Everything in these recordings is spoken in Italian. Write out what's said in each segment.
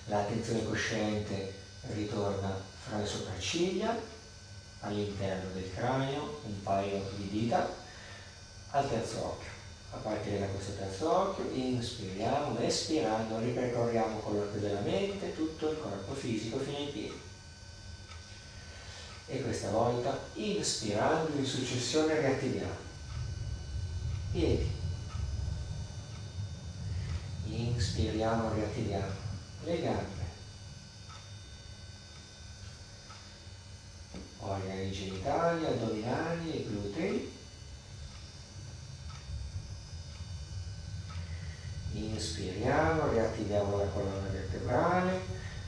L'attenzione cosciente ritorna fra le sopracciglia, all'interno del cranio, un paio di dita, al terzo occhio. A partire da questo terzo occhio, inspiriamo, espirando, ripercorriamo con l'occhio della mente tutto il corpo fisico fino ai piedi. E questa volta, inspirando, in successione riattiviamo piedi. Inspiriamo, riattiviamo le gambe, organi genitali, addominali e glutei. Inspiriamo, riattiviamo la colonna vertebrale,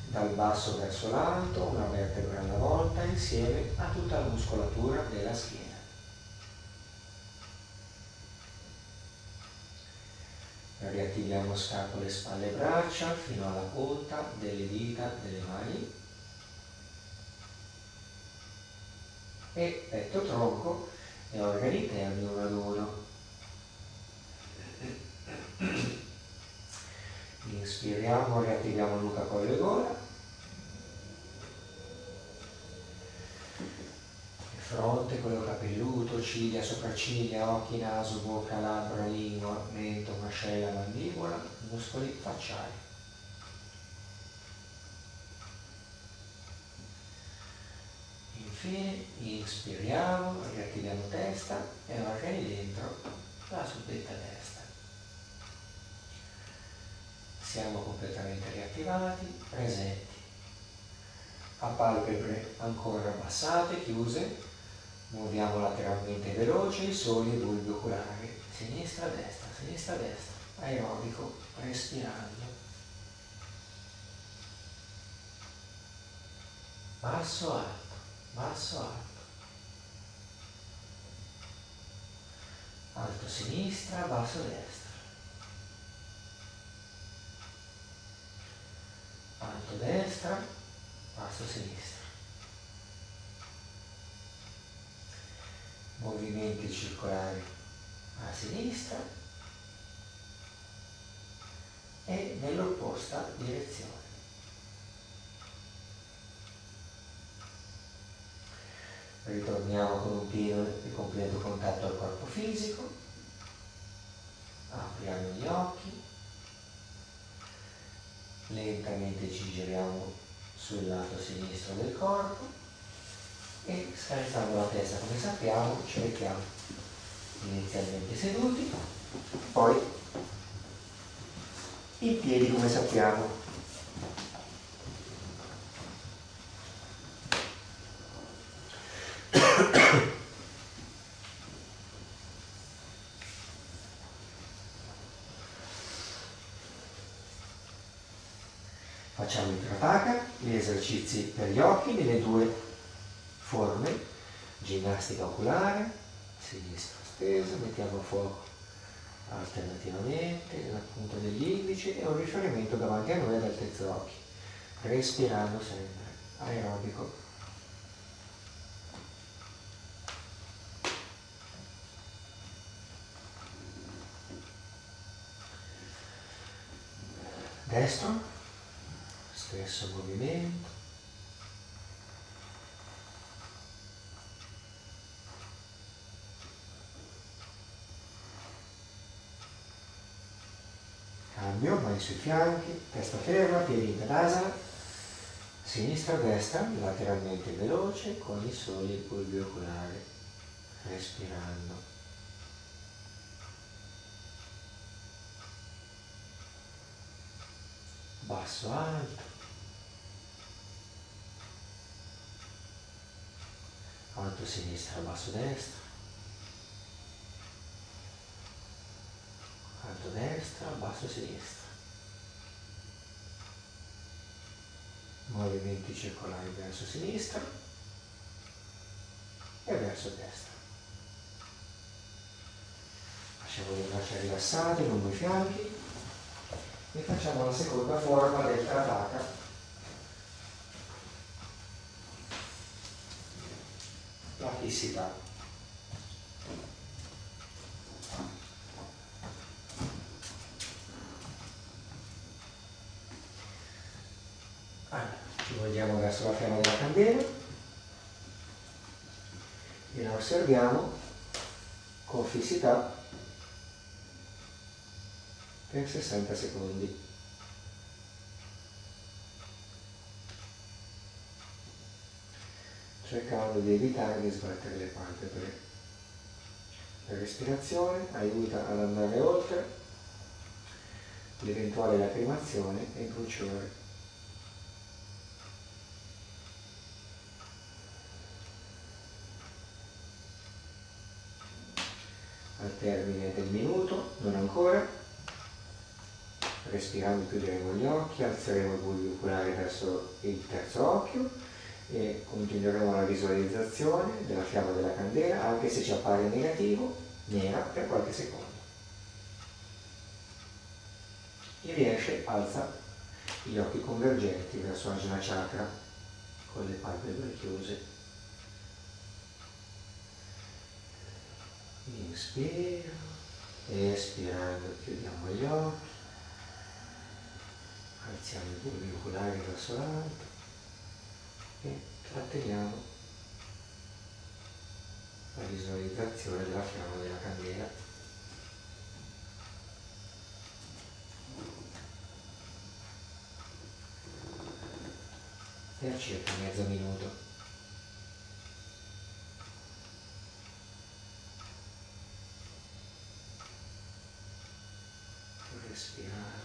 dal basso verso l'alto, una vertebra alla volta, insieme a tutta la muscolatura della schiena. Riattiviamo scapole, spalle e braccia fino alla punta delle dita delle mani. E petto, tronco e organi interni uno ad uno. Inspiriamo, riattiviamo nuca, collo e gola. E fronte, quello capelluto, ciglia, sopracciglia, occhi, naso, bocca, labbra, lingua, mento, mascella, mandibola, muscoli facciali. Infine, inspiriamo, riattiviamo testa e organi dentro la suddetta testa. Siamo completamente riattivati, presenti. A palpebre ancora abbassate, chiuse, muoviamo lateralmente veloce i soli bulbi oculari, sinistra, destra, aerobico, respirando. Basso, alto, basso, alto. Alto sinistra, basso destra. Alto destra, basso sinistra. Movimenti circolari a sinistra e nell'opposta direzione. Ritorniamo con un pieno e completo contatto al corpo fisico. Apriamo gli occhi. Lentamente ci giriamo sul lato sinistro del corpo e scaricando la testa come sappiamo ci mettiamo inizialmente seduti, poi in piedi come sappiamo. Facciamo il Trataka, gli esercizi per gli occhi nelle due forme, ginnastica oculare, sinistra stesa, mettiamo a fuoco alternativamente nella punta degli indici e un riferimento davanti a noi ad altezza occhi, respirando sempre, aerobico. Destro, stesso movimento. Cambio, mani sui fianchi, testa ferma, piedi in tadasana, sinistra, destra, lateralmente veloce con i soli bulbi oculari, respirando. Basso, alto. Alto sinistra, basso destra. Alto destra, basso sinistra. Movimenti circolari verso sinistra e verso destra. Lasciamo le braccia rilassate lungo i fianchi e facciamo la seconda forma del Trataka. La fissità. volgiamo verso la fiamma della candela e la osserviamo con fissità per 60 secondi. Cercando di evitare di sbattere le palpebre. La respirazione aiuta ad andare oltre l'eventuale lacrimazione e il bruciore. Al termine del minuto, non ancora, respirando chiuderemo gli occhi, alzeremo il bulbo oculare verso il terzo occhio e continueremo la visualizzazione della fiamma della candela, anche se ci appare negativo, nera per qualche secondo. Chi riesce alza gli occhi convergenti verso Ajna Chakra con le palpebre chiuse. Inspiro, espirando chiudiamo gli occhi, alziamo i bulbi oculari verso l'alto e tratteniamo la visualizzazione della fiamma della candela. Per circa mezzo minuto. Respirando.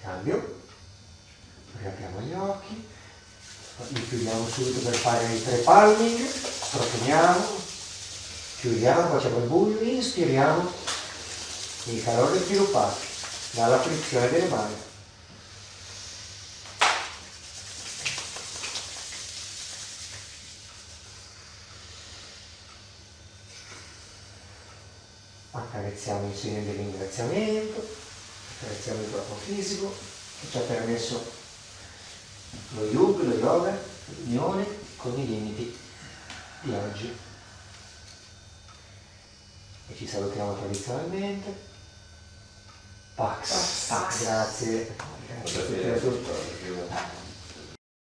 Cambio, riapriamo gli occhi, li chiudiamo subito per fare il pre-palming, profiliamo, chiudiamo, facciamo il buio, inspiriamo il calore sviluppato dalla frizione delle mani. Accarezziamo il segno del ringraziamento, accarezziamo il corpo fisico che ci ha permesso lo yoga, l'unione con i limiti di oggi. E ci salutiamo tradizionalmente. Pax. Grazie. Grazie a tutti.